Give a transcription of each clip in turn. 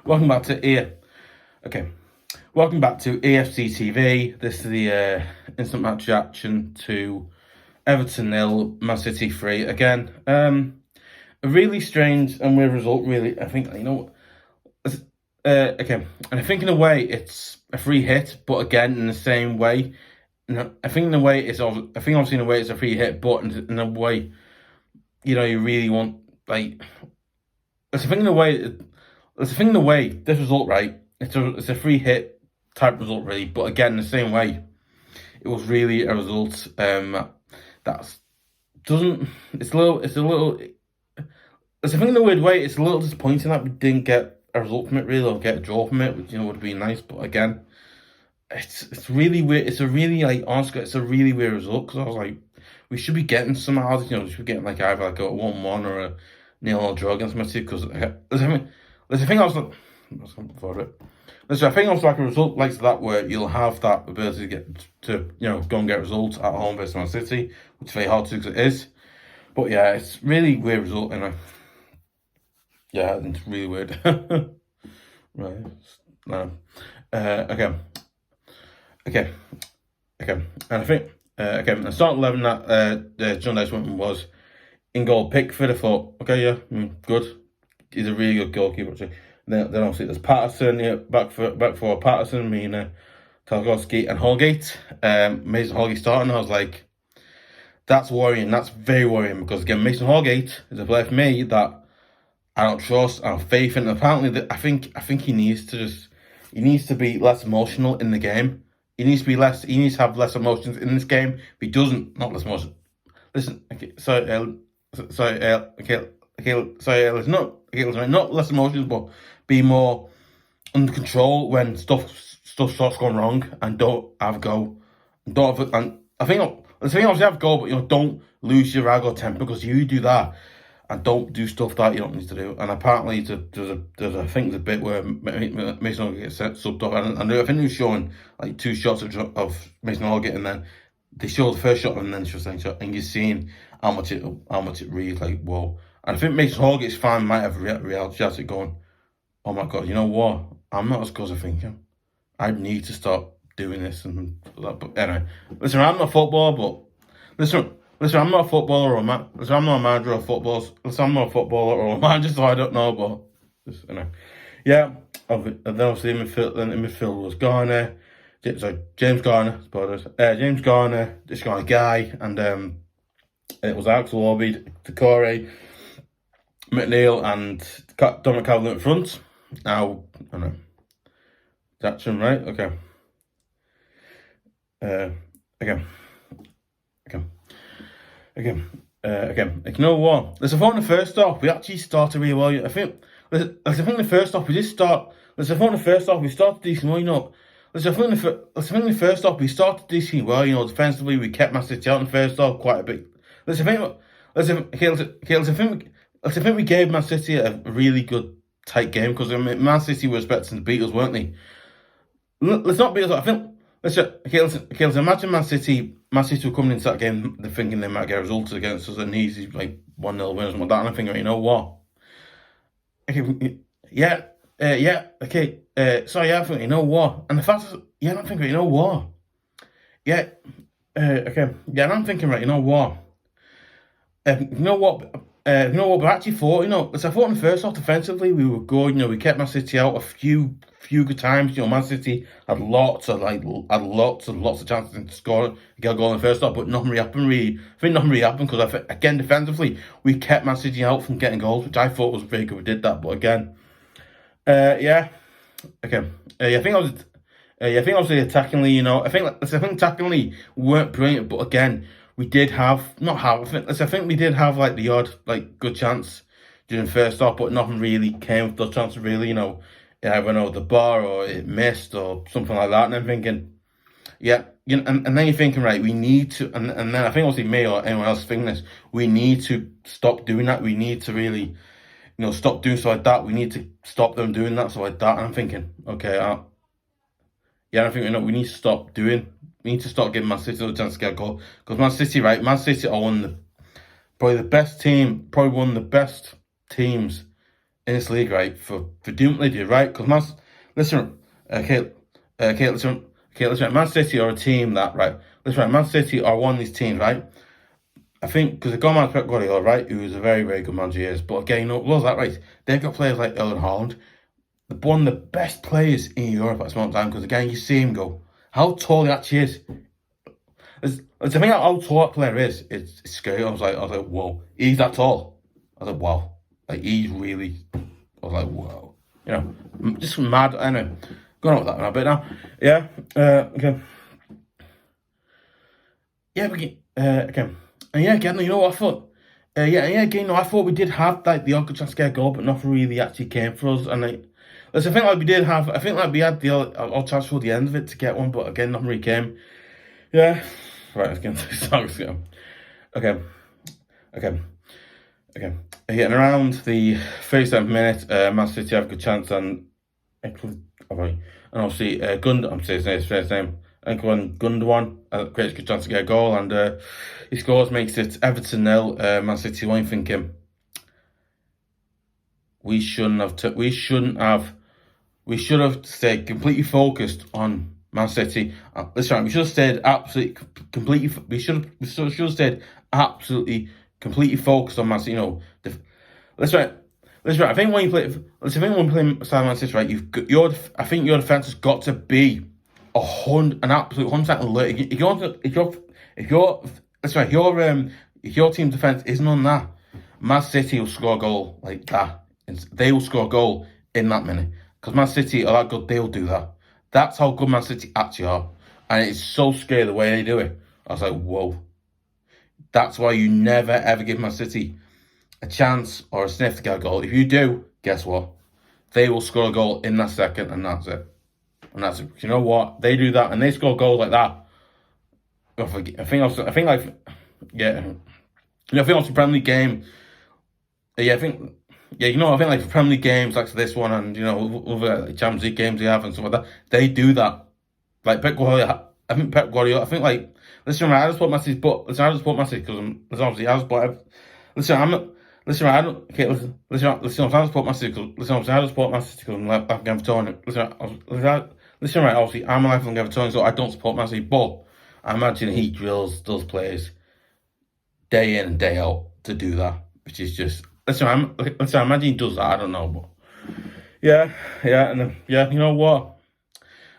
Welcome back to Welcome back to EFC TV. This is the instant match reaction to Everton 0, Man City 3. Again, a really strange and weird result. Really, I think and I think in a way it's a free hit, but again in the same way, I think in a way it's obviously in a way it's a free hit, but in a way, you really want it's a thing in a way. It's a thing in the way, this result, right? It's a free hit type result, really. But again, in the same way, it was really a result that's doesn't. It's a thing in a weird way. It's a little disappointing that we didn't get a result from it, really, or get a draw from it, which would have been nice. But again, it's really weird. It's a really honestly, it's a really weird result because I was like, we should be getting some odds. We should be getting either a 1-1 or a 0-0 draw against Man City because there's a thing I was like, There's a thing I was like a result like that where you'll have that ability to go and get results at home versus Man City, which is very hard to do because it is. But yeah, it's really weird result, yeah, it's really weird. Right, no, okay, and I think the start 11 that John Dice went was in goal. Pickford, I thought, okay, yeah, good. He's a really good goalkeeper, actually. Then obviously there's Patterson, back for Patterson, Mina, Tarkowski, and Holgate. Mason Holgate starting. I was like, that's worrying. That's very worrying because again, Mason Holgate is a player for me that I don't trust. I have faith in. Apparently, I think he needs to be less emotional in the game. He needs to have less emotions in this game. If he doesn't, not less emotion. Listen, okay, not less emotions, but be more under control when stuff starts going wrong, and don't have a go. And I think obviously have a go, but don't lose your rag or temper, because you do that and don't do stuff that you don't need to do. And apparently there's a bit where Mason Holgate gets subbed off, and I think he was showing like 2 shots of Mason Holgate, and then they show the first shot and then the second shot, and you're seeing how much it reads like, whoa. And I think Mason Holgate's fan might have reality going, oh my god, you know what? I'm not as good as I think. I need to stop doing this and that. But anyway, listen, I'm not a footballer, but listen, I'm not a footballer or I'm not a manager of footballs. Listen, I'm not a footballer or a manager, so I don't know. But just, yeah. And then obviously in midfield was Garner, James Garner, this guy Gueye, and it was Iwobi, Doucoure, McNeil, and Calvert in front. Now, I know. That's him, right? Okay. You know what? Let's have on the first off. We actually started really well. I think the first off we did start. Let's have on the first off. We started decent well. Let's have on the first off. We started decent well. Defensively, we kept Man City out in the first off quite a bit. I think we gave Man City a really good tight game, because Man City were expecting to beat us, weren't they? Let's not beat us. I think let's imagine Man City were coming into that game, they're thinking they might get results against us, an easy 1-0 win or something like that. And I'm thinking, you know what? Okay, I think, you know what? And the fact is, I'm thinking, you know what? And I'm thinking, right, you know what? But I actually thought, I thought in the first half defensively we were good. We kept Man City out a few good times. Man City had lots of chances to score, get a goal in the first half, but nothing really happened. I think nothing really happened because again defensively we kept Man City out from getting goals, which I thought was very good. We did that, but again, I think obviously attackingly, I think attackingly we weren't brilliant, but again, we did have I think we did have the odd good chance during the first half, but nothing really came of those chances really. It went over the bar or it missed or something like that. And I'm thinking, and then you're thinking, right, we need to, and then I think obviously me or anyone else thinking this, we need to stop doing that. We need to really, stop doing stuff like that. We need to stop them doing that stuff like that. And I'm thinking, okay, I'm thinking, we need to stop doing. We need to start giving Man City a chance to get a goal, because Man City are probably one of the best teams in this league, right, for doing what they do, right? Because listen, listen, Man City are a team that, right, listen, right, Man City are one of these teams, right? I think because they've got man Pep Guardiola, right, who is a very, very good manager, he is. But again, you know, was that right? They've got players like Erling Haaland, one of the best players in Europe at this moment in time. Because again, you see him go, how tall he actually is. I think how tall that player is, it's scary. I was like, whoa, he's that tall. I was like, wow, like he's really. I was like, whoa, you know, just mad. Anyway, going on with that a bit now. Yeah, okay. Yeah, okay. And yeah, again, you know what I thought? Again, I thought we did have like the odd chance to get a goal, but nothing really actually came for us. And like, listen, I think like we had the odd chance for the end of it to get one, but again, nothing really came. Yeah, right. Let's get into the songs. Okay, okay. And around the 37th minute, Man City have a good chance, and obviously I'm saying his first name. Gundogan creates a good chance to get a goal, and he scores, makes it Everton 0, Man City 1. Thinking we should have stayed completely focused on Man City. That's right. We should have stayed absolutely completely. We should have stayed absolutely completely focused on Man City. You know, that's right. I think when you play, Man City, right, I think your defense has got to be an absolute 100% alert. If your team defense isn't on that, Man City will score a goal like that. They will score a goal in that minute because Man City are that good. They'll do that. That's how good Man City actually are, and it's so scary the way they do it. I was like, whoa. That's why you never ever give Man City a chance or a sniff to get a goal. If you do, guess what? They will score a goal in that second, and that's it. And that's it. You know what? They do that, and they score goals like that. I think the Premier League game. I think like the Premier League games like this one, and you know other Champions League games they have and stuff like that. They do that. Like Pep Guardiola, I think like listen, right, I just put my City, but listen, I just put my City because obviously I just put. Listen, I'm not. Listen, I don't. Okay, listen. I just put my City. Listen, I just put my City because I'm like Everton. Listen, right. Obviously, I'm a lifelong Everton, so I don't support Man City. But I imagine he drills those players day in and day out to do that, which is just. Listen, I imagine he does that. I don't know, but yeah, you know what?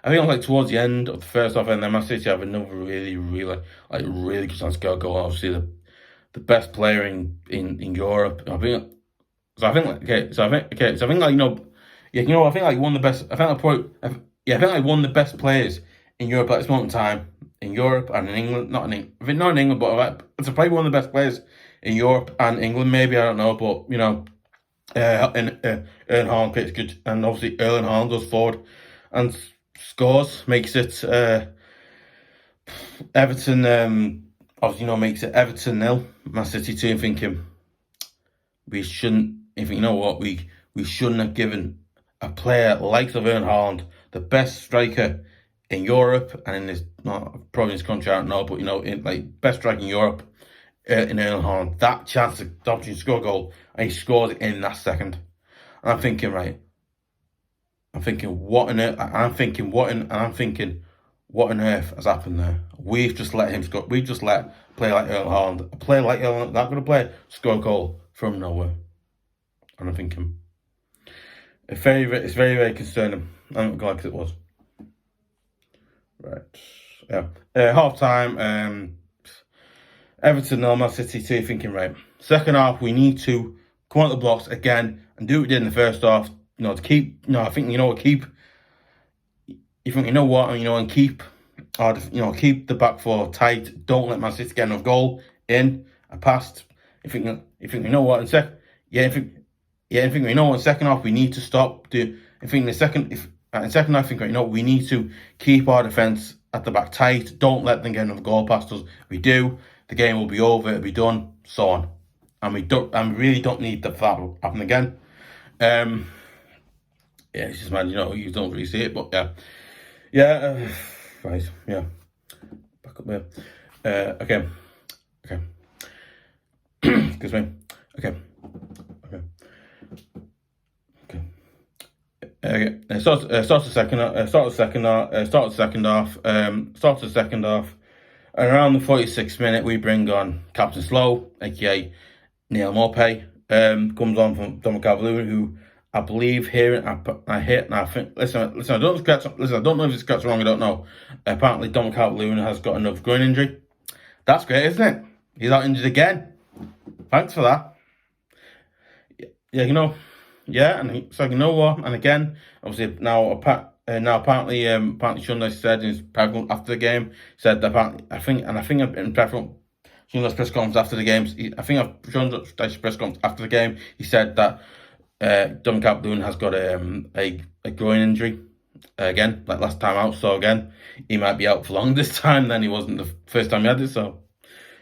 I think like towards the end of the first half, and then Man City have another really good chance to go. Obviously, the best player in Europe. I think like I think like one of the best. I think like one of the best players in Europe at this moment in time in Europe and in England. Not in England, but it's probably one of the best players in Europe and England. Maybe I don't know, but you know, Erling Haaland plays good, and obviously Erling Haaland goes forward and scores, makes it Everton. Obviously, you know, makes it Everton 0, Man City 2. I'm thinking we shouldn't. If you know what, we shouldn't have given a player like Erling Haaland, the best striker in Europe and in this probably in this country, I don't know, but you know, in like best striker in Europe, in Erling Haaland, that chance to obviously score a goal, and he scores it in that second. And I'm thinking, right. I'm thinking, what on earth? I'm thinking, what on earth has happened there? We've just let him score. We've just let a player like Erling Haaland, a player like Erling, that good a player, score a goal from nowhere. And I'm thinking, it's very, very concerning. I'm glad it was. Right. Yeah. Half time. Everton 0, Man City 2. Thinking, right. Second half, we need to come out the blocks again and do what we did in the first half. You know, to keep. You know, I think keep. You think and keep. Keep the back four tight. Don't let Man City get enough goal in and past. You think you know what? In second half we need to stop. In second half, I think we need to keep our defense at the back tight. Don't let them get another goal past us. If we do, the game will be over. It'll be done. So on, and we really don't need that to happen again. Yeah, it's just man, you don't really see it, but yeah, right, yeah. Back up there. Okay. Excuse me. Okay. Starts the second half. And around the 46th minute, we bring on Captain Slow, aka Neil Maupay. Comes on from Doucoure, who I believe I think. Listen. I don't know if it's scratched wrong. I don't know. Apparently, Doucoure has got another groin injury. That's great, isn't it? He's out injured again. Thanks for that. Yeah, so you know what? And again, obviously now apparently Shunday said in his press conference after the game, said that I think in Shunday's press conference after the games, Shunday's press conference after the game, he said that Doucoure has got a groin injury again, like last time out. So again, he might be out for long this time than he wasn't the first time he had it. So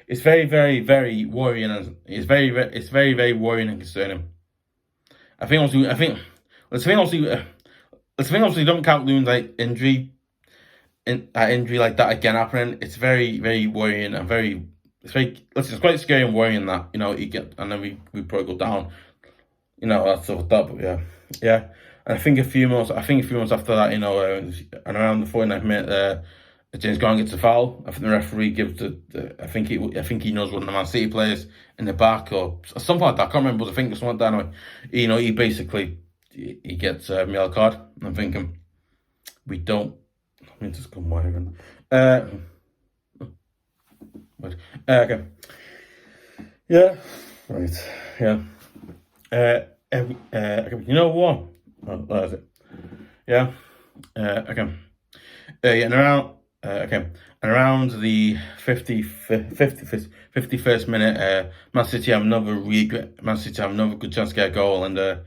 it's very, very, very worrying, and it's very, very worrying and concerning. I think Doucoure like injury like that again happening. It's very, very worrying and it's quite scary and worrying that he get, and then we probably go down, that stuff like that. But yeah. And I think a few months after that, and around the 49th minute, James Garner gets a foul. I think the referee gives I think he knows one of the Man City players in the back or something like that. I can't remember, but I think it's something like that. Anyway, he basically he gets a yellow card. I'm thinking we don't. Let me just come wire in. Okay. Yeah. Right. Yeah. Okay. You know what? Oh, that is it. Yeah. Okay. And around the 51st minute, Man City have another good chance to get a goal, and the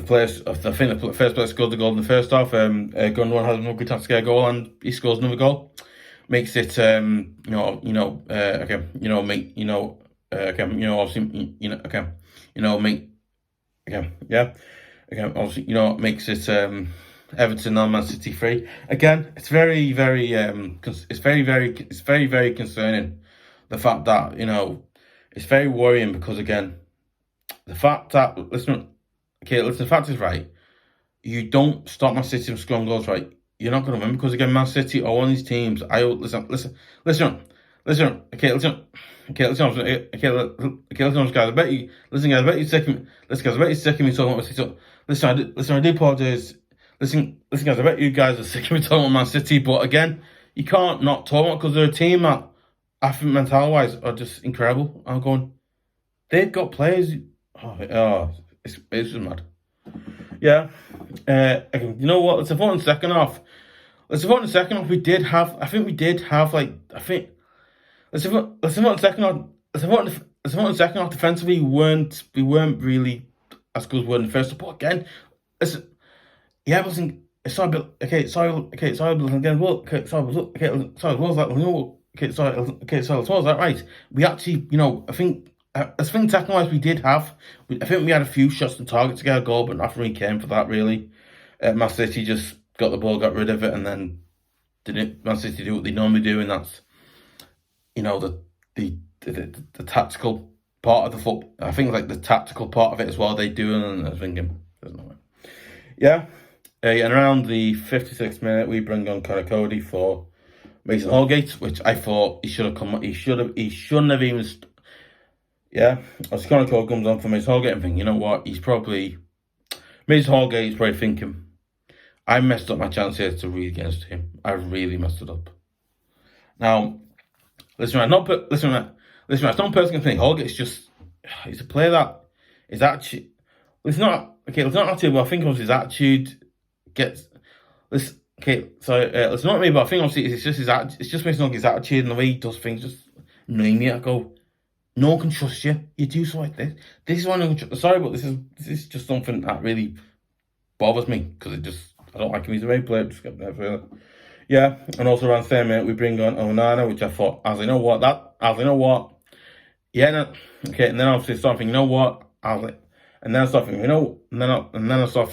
first player scored the goal in the first half. Gundogan has another good chance to get a goal, and he scores another goal. Makes it makes it Everton on Man City 3. Again, it's very, very concerning. The fact that it's very worrying because again, the fact that the fact is right. You don't stop Man City from scoring goals, right? You're not going to win because again, Man City are one of these teams. Listen, guys. I bet you sick of me. Listen, guys, I bet you're sick of me talking about Man City. Listen, I do apologize. Listen, guys, I bet you guys are sick of me talking about Man City, but again, you can't not talk about because they're a team that I think mentality-wise are just incredible. I'm going, they've got players. It's just mad. Yeah. You know what? Let's vote in the second half. We did have. Let's vote in the second half. Let's vote in the second half. Defensively, we weren't really as good as we were in the first. But again, listen. Yeah, listen. Sorry, but okay. Sorry. Again, well, okay. Sorry. What was that? So was that right? We actually, I think second wise we did have. I think we had a few shots on target to get a goal, but nothing really came for that really. Man City just got the ball, got rid of it, and then didn't Man City do what they normally do, and that's the tactical part of the football. I think like the tactical part of it as well they do, and I was thinking there's no way. Yeah. And around the 56th minute, we bring on coady for Mason Holgate, which I thought he should have come. He shouldn't have even. Yeah, as Code comes on for Mason Holgate, I'm thinking, you know what? Mason Holgate is probably thinking, I messed up my chance here to read against him. I really messed it up. Now, listen, I don't personally think Holgate's he's a player that is actually. It's not attitude, but I think obviously his attitude gets this. Okay, so it's not me, but I think obviously it's just his attitude. It's just Mason Holgate's attitude and the way he does things. Just annoying me. I go, no one can trust you. You do something like this. This is why no one can trust. Sorry, but this is just something that really bothers me because I don't like him. He's a very player. Just get there further. Yeah, and also around the same minute we bring on Onana, which I thought, I was like, you know what? Yeah, no, okay, and then obviously start thinking, you know what? I was like. And then I started thinking, and then I started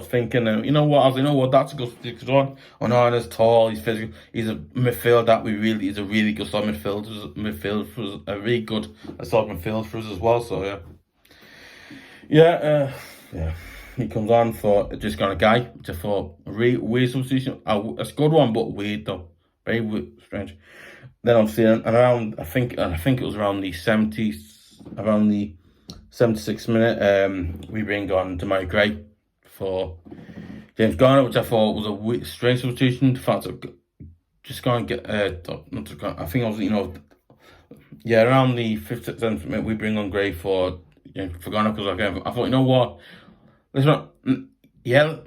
thinking, you know what? I was like, you know what? That's a good one. Onana's tall, he's physical, he's a midfield that he's a really good solid midfield for us, a really good solid midfield for us as well. So yeah. he comes on for just got a guy, just for a weird substitution. It's a good one, but weird though. Very weird, strange. Then I'm seeing around, I think it was around the 76th minute, we bring on Gueye for James Garner, which I thought was a strange substitution. The fact that just going to get, I think I was, around the 57th minute, we bring on Gueye for Garner, because again, I thought, you know what, listen, and I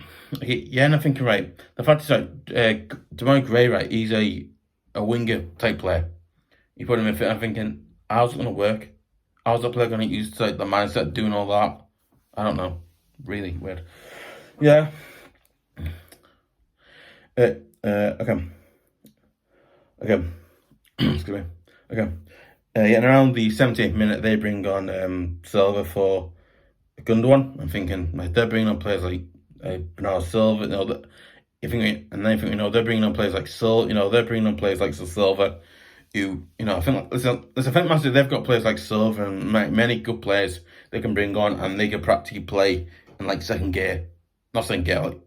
think you're right. The fact is that Gueye, right, he's a winger type player. You put him in fit, I'm thinking, how's it going to work? How's the player going to use like the mindset doing all that? I don't know. Really weird. Yeah. Okay. Excuse me. Okay. And around the 78th minute, they bring on Sliva for Gundogan. I'm thinking, like, they're bringing on players like Bernardo Silva. They're bringing on players like they're bringing on players like Silva. I think massive. They've got players like Silva and many good players they can bring on, and they can practically play in like second gear, not second gear. Like,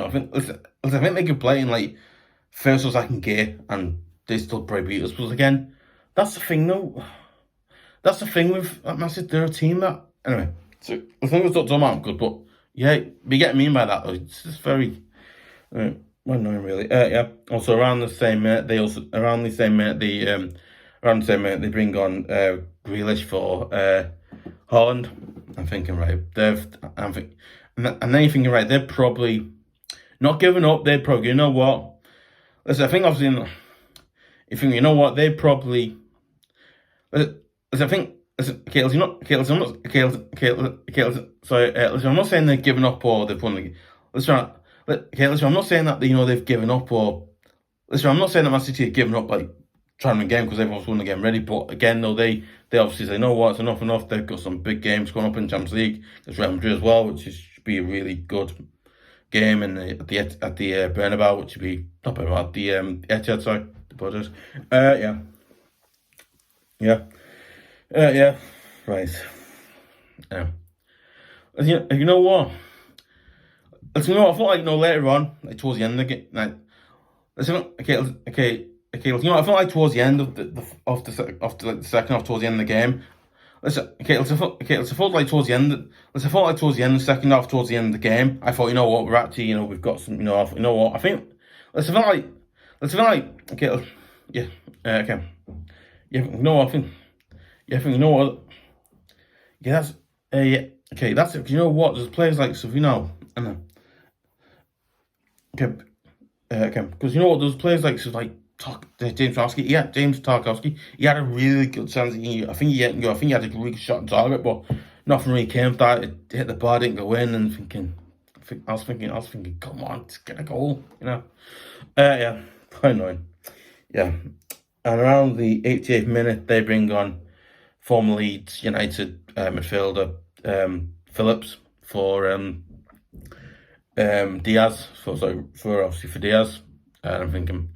I think they can play in like first or second gear, and they still probably beat us. But again, that's the thing, though. That's the thing with massive. They're a team that anyway. So the thing was not talking about good, but yeah, we get mean by that though. It's just very. Well, no, really. Also, around the same minute, they bring on Grealish for Haaland. I'm thinking, right, and then you're thinking, right, they're probably not giving up. They're probably, you know what? Listen, I think I've seen. You think, you know what? They probably. Listen, I think. Listen, okay, listen, I'm not saying they're giving up or they've won the game. Listen, I'm not saying that they've given up or I'm not saying that Man City are giving up like trying to win the game because they've also won the game ready. But again, though, they obviously say, you know what, it's enough. They've got some big games coming up in Champions League. There's Real Madrid as well, which should be a really good game at the Bernabeu, which should be not Bernabeu, the Etihad, sorry, the Butters. Right. You know what? I thought later on, like towards the end of the game, like, I felt like towards the end of the second half, towards the end of the game. I felt like towards the end of the second half, towards the end of the game. I thought, you know what, we're actually, we've got some, I think, I felt like, that's it. You know what? There's players like Savino and because you know what? There's players like James Tarkowski. He had a really good chance. I think he had a really good shot on target, but nothing really came of that. It hit the bar, didn't go in, and I was thinking, come on, just get a goal, quite annoying. Yeah, and around the 88th minute, they bring on former Leeds United midfielder Phillps for Diaz, for Diaz, and I'm thinking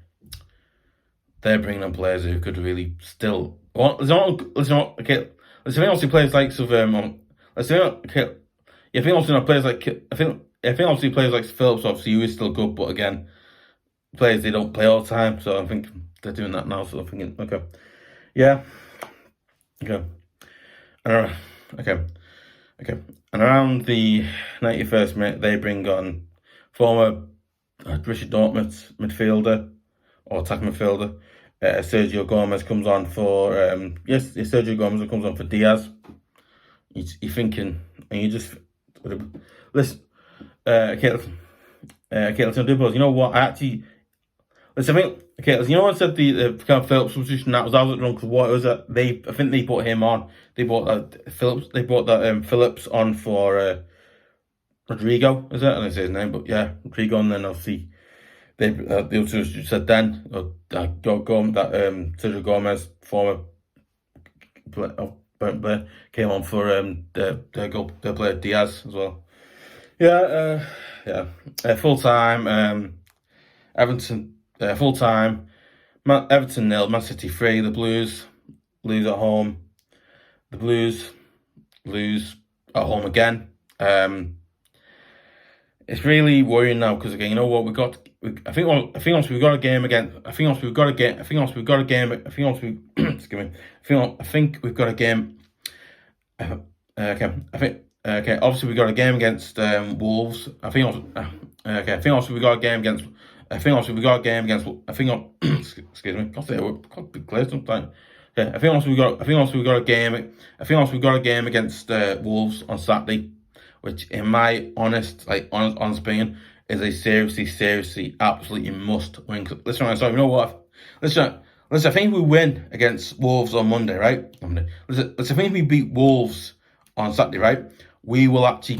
they're bringing on players who could really still. Players like players like Phillps, obviously, who is still good, but again, players they don't play all the time, so I think they're doing that now. So I'm thinking, okay, and around the 91st minute, they bring on former Borussia Dortmund midfielder or attack midfielder Sergio Gomes comes on for Sergio Gomes comes on for Diaz. You're thinking, and you just listen. Let's do pause. You know what? I think. You know what I said the kind of Phillps substitution that was wrong because what was that? I think they put him on. They brought Phillps. They brought that Phillps on for Rodrigo. Is it? I don't say his name, but yeah, Rodrigo. And then obviously they also said then Sergio Gomez, former player, came on for their player Diaz as well. Full time. Everton. Full time. Everton 0, Man City 3. The Blues lose at home. The Blues lose at home again. it's really worrying now because again, you know what, I think once we've got a game again. I think once we've got a game. I think once we've got a game. I think once we excuse me. I think we've got a game. Okay. I think okay. Obviously, we got a game against Wolves. I think okay. I think also we got a game against. I think also we got a game against. I think excuse me. Can't be clear sometimes. Yeah. I think also we got. I think also we got a game. I think also we got a game against Wolves on Saturday, which in my honest opinion is a seriously, absolutely must win. Listen, so you know what? Listen. I think we win against Wolves on Monday, right? Listen, I think we beat Wolves on Saturday, right? We will be,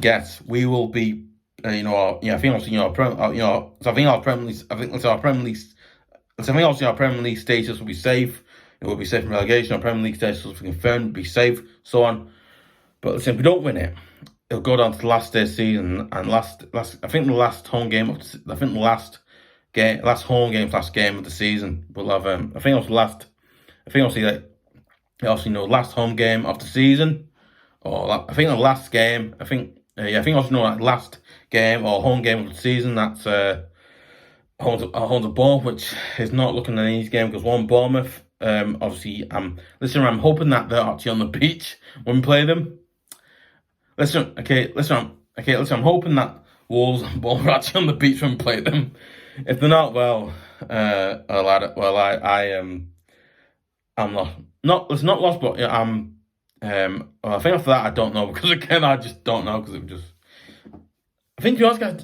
I think also, so I think our Premier League, I think our Premier League, I think also our Premier League status will be safe. It will be safe from relegation. Our Premier League status will be confirmed, be safe, so on. But listen, if we don't win it, it'll go down to the last day of the season and I think the last home game of last home game / game of the season. We'll have I think also last home game of the season, or I think the last game. I think last game or home game of the season. That's home to Bournemouth, which is not looking an easy game because Bournemouth. Obviously, I'm hoping that they're actually on the beach when we play them. I'm hoping that Wolves and Bournemouth are actually on the beach when we play them. If they're not, I'm not. It's not lost, but yeah, I'm. I think after that, I don't know because again, I just don't know because it just. I think to be honest, guys.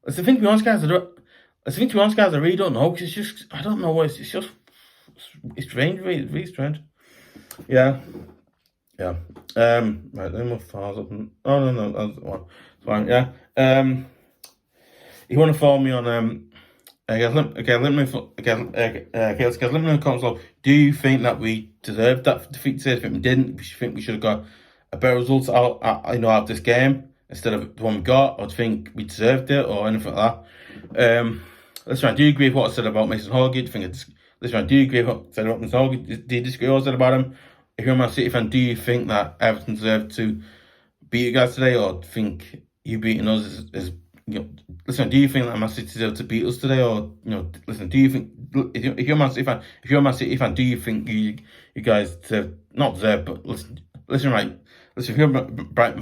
It's the thing to be honest, guys. I really don't know because it's just I don't know what it's just. It's strange, really strange. Yeah. Right, then my files up. No, that's one. It's fine. Yeah. You want to follow me on let me know in the comments below. Do you think that we deserved that defeat today? I think we didn't. Do you think we should have got a better result out of this game instead of the one we got, or do you think we deserved it, or anything like that? Listen, do you agree with what I said about Mason Holgate? Do you agree with what I said about Mason Holgate? Do you disagree with what I said about him? If you're a Man City fan, do you think that Everton deserved to beat you guys today, or do you think you beating us is listen, do you think that Man City deserved to beat us today, or listen, do you think if you're a Man City fan, do you think you guys not deserve, but listen, right? Listen, if you're listen, right?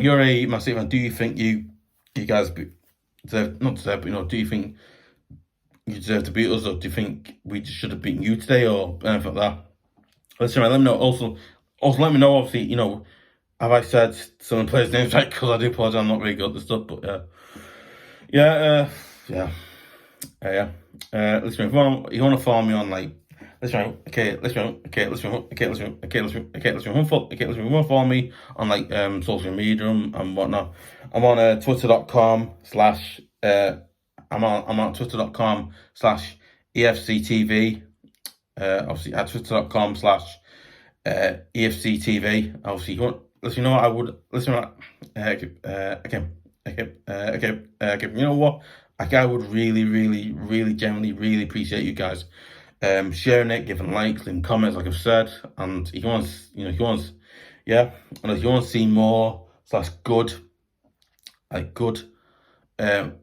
You're a Man City fan. Do you think you guys deserve not deserve, but do you think you deserve to beat us, or do you think we just should have beaten you today, or anything like that? Listen, right, let me know. Also, let me know. Obviously, have I said some of the players' names right? Because I do apologize, I'm not really good at this stuff. But yeah. Listen, if you want to follow me on listen, if you want to follow me on social media and whatnot, I'm on twitter.com / I'm on twitter.com / EFCTV. Obviously at twitter.com / EFCTV. Obviously, you want. Listen, you know what? I would listen. You know what? I would really, genuinely appreciate you guys sharing it, giving likes, leaving comments, like I've said. And if you want, and if you want to see more / good,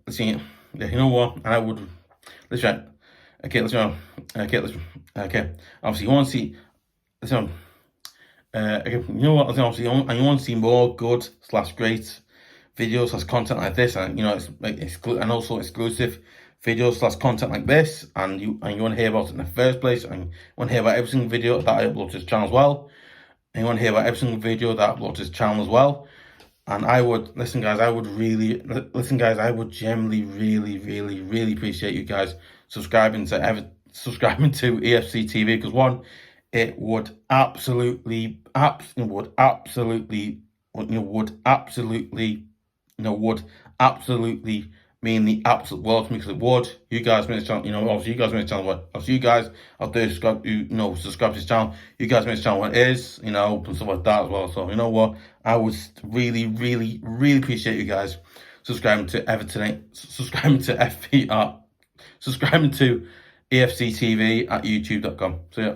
listen, yeah, you know what? And I would listen. Obviously, you want to see. Listen. You know what? Obviously, you want to see more good / great videos / content like this, and and also exclusive videos / content like this, and you want to hear about it in the first place, and you want to hear about every single video that I upload to this channel as well, and you want to hear about every single video that I upload to this channel as well. And I would listen, guys. I would genuinely, really appreciate you guys subscribing to EFC TV, because one, it would absolutely mean the absolute world to me, because it would. You guys made this channel, obviously you guys made this channel. Obviously you guys out there subscribe to this channel. You guys made this channel what it is, and stuff like that as well. So you know what? I would really appreciate you guys subscribing to Everton, subscribing to FPR, subscribing to EFC TV at youtube.com. So yeah.